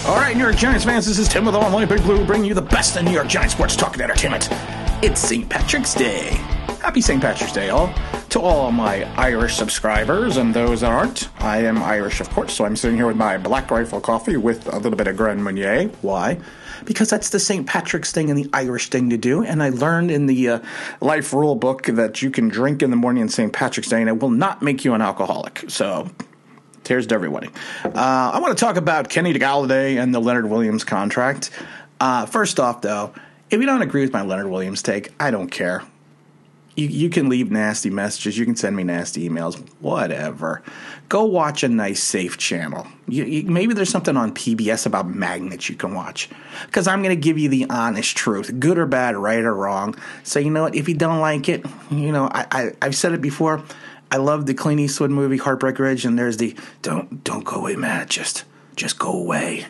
All right, New York Giants fans, this is Tim with All My Big Blue, bringing you the best in New York Giants sports talk and entertainment. It's St. Patrick's Day. Happy St. Patrick's Day, all. To all my Irish subscribers and those that aren't, I am Irish, of course, so I'm sitting here with my Black Rifle coffee with a little bit of Grand Marnier. Why? Because that's the St. Patrick's thing and the Irish thing to do, and I learned in the life rule book that you can drink in the morning on St. Patrick's Day, and it will not make you an alcoholic, so... Here's to everybody. I want to talk about Kenny Golladay and the Leonard Williams contract. First off, though, if you don't agree with my Leonard Williams take, I don't care. You can leave nasty messages. You can send me nasty emails. Whatever. Go watch a nice, safe channel. Maybe there's something on PBS about magnets you can watch. Because I'm going to give you the honest truth, good or bad, right or wrong. So you know what? If you don't like it, you know, I've said it before. I love the Clint Eastwood movie Heartbreak Ridge, and there's the don't go away, Matt. Just go away.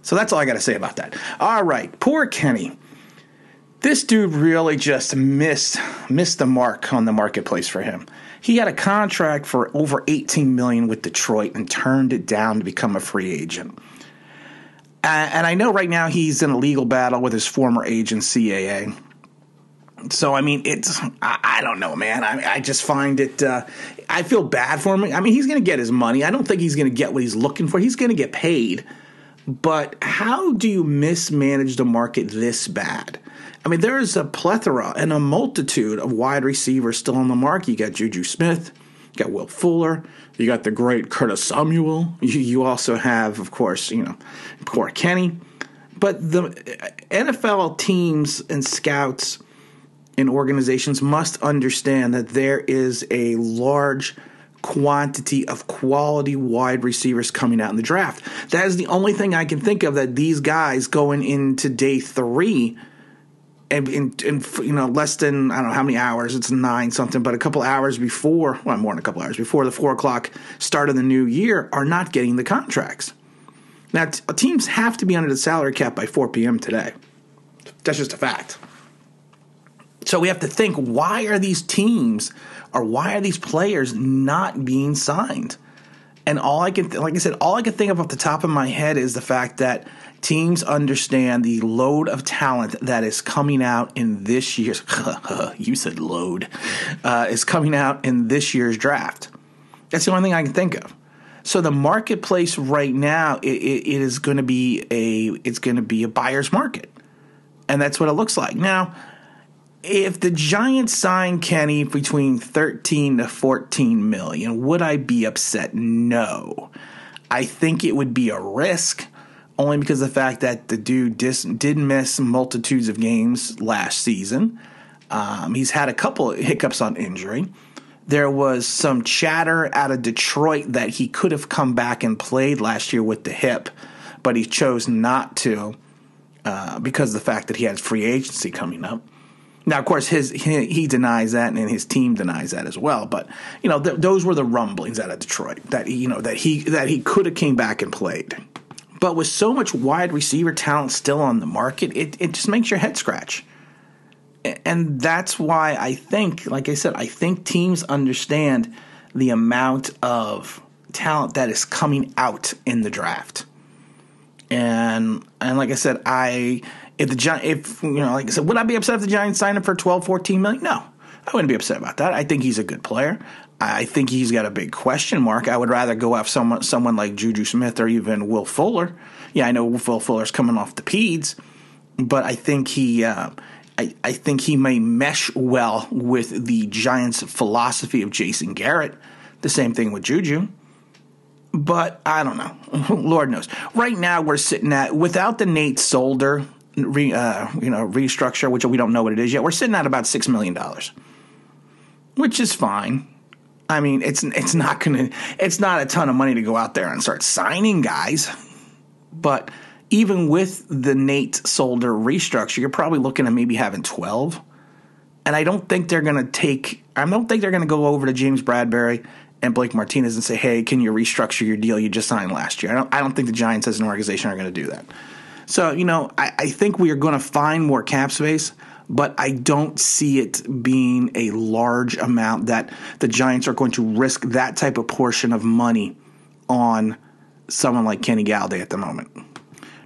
So that's all I got to say about that. All right, poor Kenny. This dude really just missed the mark on the marketplace for him. He had a contract for over $18 million with Detroit and turned it down to become a free agent. And I know right now he's in a legal battle with his former agent, CAA. So, I mean, I don't know, man. I just find it, I feel bad for him. I mean, he's going to get his money. I don't think he's going to get what he's looking for. He's going to get paid. But how do you mismanage the market this bad? I mean, there is a plethora and a multitude of wide receivers still on the market. You got Juju Smith, you got Will Fuller, you got the great Curtis Samuel. You also have, of course, poor Kenny. But the NFL teams and scouts and organizations must understand that there is a large quantity of quality wide receivers coming out in the draft. That is the only thing I can think of that these guys going into day 3 and in less than, I don't know how many hours, it's 9 something, but a couple hours before, well, more than a couple hours before the 4 o'clock start of the new year are not getting the contracts. Now, teams have to be under the salary cap by 4 p.m. today. That's just a fact. So we have to think, why are these teams or why are these players not being signed? And all I can think of off the top of my head is the fact that teams understand the load of talent that is coming out in this year's you said load is coming out in this year's draft. That's the only thing I can think of. So the marketplace right now it is going to be a buyer's market, and that's what it looks like now. If the Giants sign Kenny between 13 to 14 million, would I be upset? No. I think it would be a risk, only because of the fact that the dude did miss multitudes of games last season. He's had a couple of hiccups on injury. There was some chatter out of Detroit that he could have come back and played last year with the hip, but he chose not to because of the fact that he has free agency coming up. Now, of course, he denies that, and his team denies that as well. But those were the rumblings out of Detroit that he could have came back and played. But with so much wide receiver talent still on the market, it just makes your head scratch. And that's why I think, like I said, I think teams understand the amount of talent that is coming out in the draft. And like I said, would I be upset if the Giants signed him for 12, 14 million? No, I wouldn't be upset about that. I think he's a good player. I think he's got a big question mark. I would rather go after someone like Juju Smith or even Will Fuller. Yeah, I know Will Fuller's coming off the peds, but I think he may mesh well with the Giants' philosophy of Jason Garrett. The same thing with Juju. But I don't know. Lord knows. Right now we're sitting at, without the Nate Solder restructure, which we don't know what it is yet, we're sitting at about $6 million, which is fine. I mean, it's not a ton of money to go out there and start signing guys, but even with the Nate Solder restructure, you're probably looking at maybe having 12. And I don't think they're going to go over to James Bradbury and Blake Martinez and say, hey, can you restructure your deal you just signed last year? I don't think the Giants as an organization are going to do that. So, I think we are going to find more cap space, but I don't see it being a large amount that the Giants are going to risk that type of portion of money on someone like Kenny Golladay at the moment.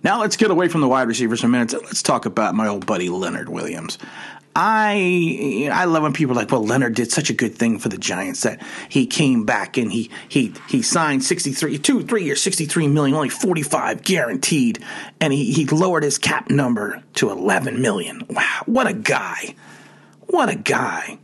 Now let's get away from the wide receivers for a minute. Let's talk about my old buddy Leonard Williams. I love when people are like, well, Leonard did such a good thing for the Giants that he came back and he signed 3 years, $63 million, only 45 guaranteed, and he lowered his cap number to $11 million. Wow, what a guy. What a guy.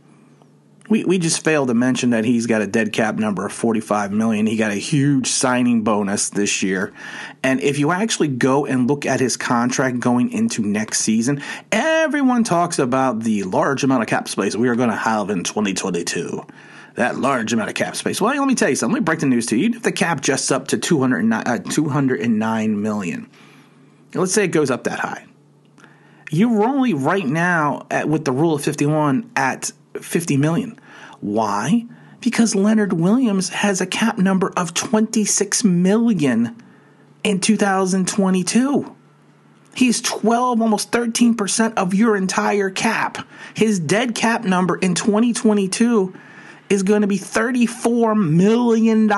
We just failed to mention that he's got a dead cap number of $45 million. He got a huge signing bonus this year. And if you actually go and look at his contract going into next season, everyone talks about the large amount of cap space we are going to have in 2022. That large amount of cap space. Well, let me tell you something. Let me break the news to you. Even if the cap justs up to $209 million, let's say it goes up that high. You're only right now with the rule of 51 at $50 million. Why? Because Leonard Williams has a cap number of $26 million in 2022. He's 12, almost 13% of your entire cap. His dead cap number in 2022 is going to be $34 million.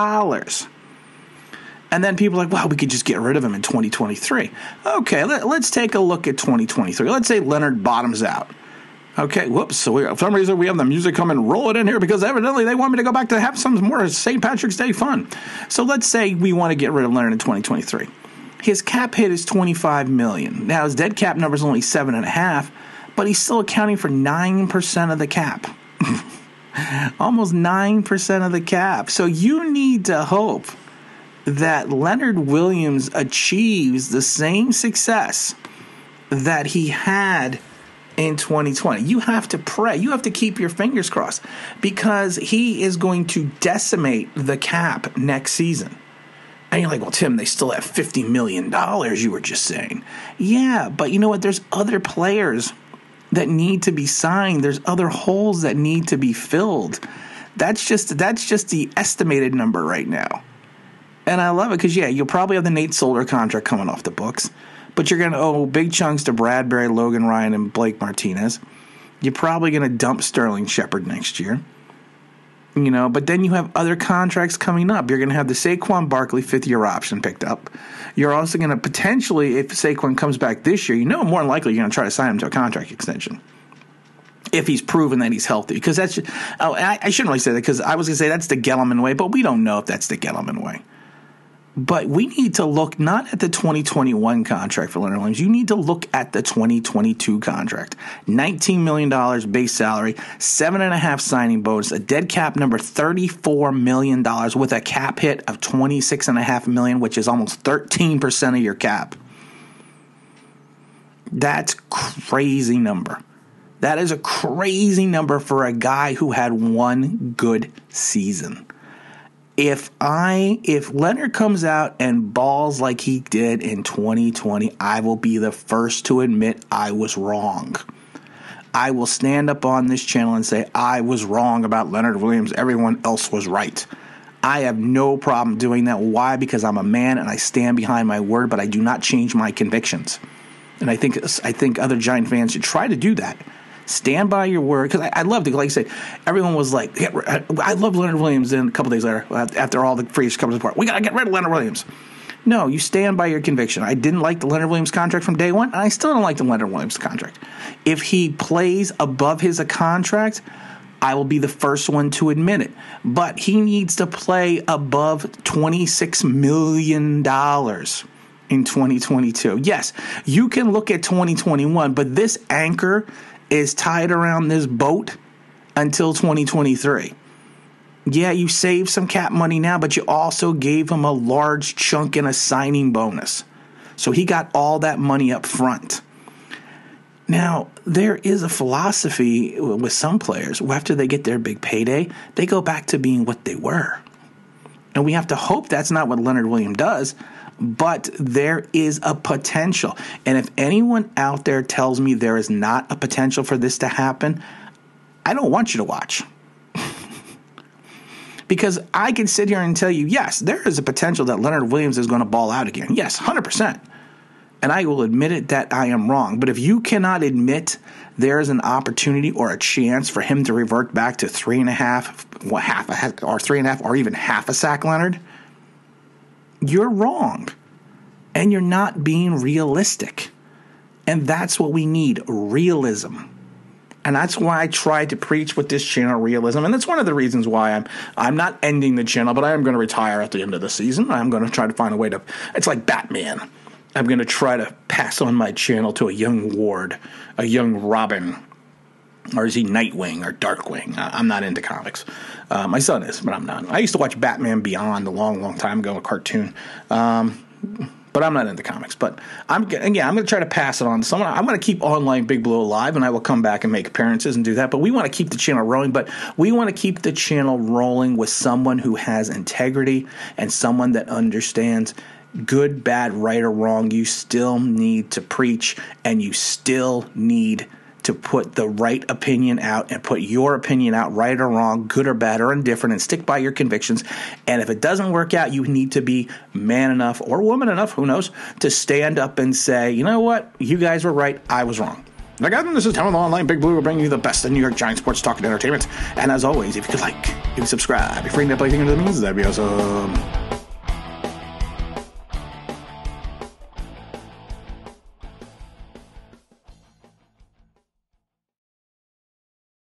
And then people are like, wow, we could just get rid of him in 2023. Okay, let's take a look at 2023. Let's say Leonard bottoms out. Okay, whoops. So for some reason we have the music coming rolling in here because evidently they want me to go back to have some more St. Patrick's Day fun. So let's say we want to get rid of Leonard in 2023. His cap hit is $25 million. Now his dead cap number is only 7.5, but he's still accounting for 9% of the cap. Almost 9% of the cap. So you need to hope that Leonard Williams achieves the same success that he had in 2020. You have to pray. You have to keep your fingers crossed because he is going to decimate the cap next season. And you're like, well, Tim, they still have $50 million, you were just saying. Yeah, but you know what? There's other players that need to be signed. There's other holes that need to be filled. That's just the estimated number right now. And I love it because, yeah, you'll probably have the Nate Solder contract coming off the books. But you're going to owe big chunks to Bradbury, Logan Ryan, and Blake Martinez. You're probably going to dump Sterling Shepard next year. You know, but then you have other contracts coming up. You're going to have the Saquon Barkley fifth-year option picked up. You're also going to potentially, if Saquon comes back this year, you know more than likely you're going to try to sign him to a contract extension. If he's proven that he's healthy. Because that's – I shouldn't really say that because I was going to say that's the Gellerman way, but we don't know if that's the Gellerman way. But we need to look not at the 2021 contract for Leonard Williams. You need to look at the 2022 contract. $19 million base salary, 7.5 signing bonus, a dead cap number $34 million with a cap hit of $26.5 million, which is almost 13% of your cap. That's crazy number. That is a crazy number for a guy who had one good season. If Leonard comes out and balls like he did in 2020, I will be the first to admit I was wrong. I will stand up on this channel and say I was wrong about Leonard Williams. Everyone else was right. I have no problem doing that. Why? Because I'm a man and I stand behind my word, but I do not change my convictions. And I think other Giant fans should try to do that. Stand by your word. Because I loved it. Like I said, everyone was like, I love Leonard Williams. And a couple days later, after all the free comes apart, we got to get rid of Leonard Williams. No, you stand by your conviction. I didn't like the Leonard Williams contract from day one, and I still don't like the Leonard Williams contract. If he plays above his contract, I will be the first one to admit it. But he needs to play above $26 million in 2022. Yes, you can look at 2021, but this anchor is tied around this boat until 2023. Yeah, you save some cap money now, but you also gave him a large chunk in a signing bonus. So he got all that money up front. Now, there is a philosophy with some players where after they get their big payday, they go back to being what they were. And we have to hope that's not what Leonard Williams does. But there is a potential. And if anyone out there tells me there is not a potential for this to happen, I don't want you to watch. Because I can sit here and tell you, yes, there is a potential that Leonard Williams is going to ball out again. Yes, 100%. And I will admit it that I am wrong. But if you cannot admit there is an opportunity or a chance for him to revert back to 3.5 or even half a sack, Leonard, you're wrong. and you're not being realistic. And that's what we need, realism. And that's why I try to preach with this channel, realism. And that's one of the reasons why I'm not ending the channel, but I am going to retire at the end of the season. I'm going to try to find a way to, it's like Batman. I'm going to try to pass on my channel to a young Ward, a young Robin, or is he Nightwing or Darkwing? I'm not into comics. My son is, but I'm not. I used to watch Batman Beyond a long, long time ago, a cartoon. But I'm not into comics. But I'm going to try to pass it on to someone. I'm going to keep Online Big Blue alive, and I will come back and make appearances and do that. But we want to keep the channel rolling. But we want to keep the channel rolling with someone who has integrity and someone that understands good, bad, right, or wrong. You still need to preach, and you still need to put the right opinion out and put your opinion out, right or wrong, good or bad or indifferent, and stick by your convictions. And if it doesn't work out, you need to be man enough or woman enough, who knows, to stand up and say, you know what, you guys were right, I was wrong. Now, guys, this is Tim with Online Big Blue. We're bringing you the best in New York Giants sports talk and entertainment. And as always, if you could like, if you subscribe, if you're free to play things into the means, that'd be awesome.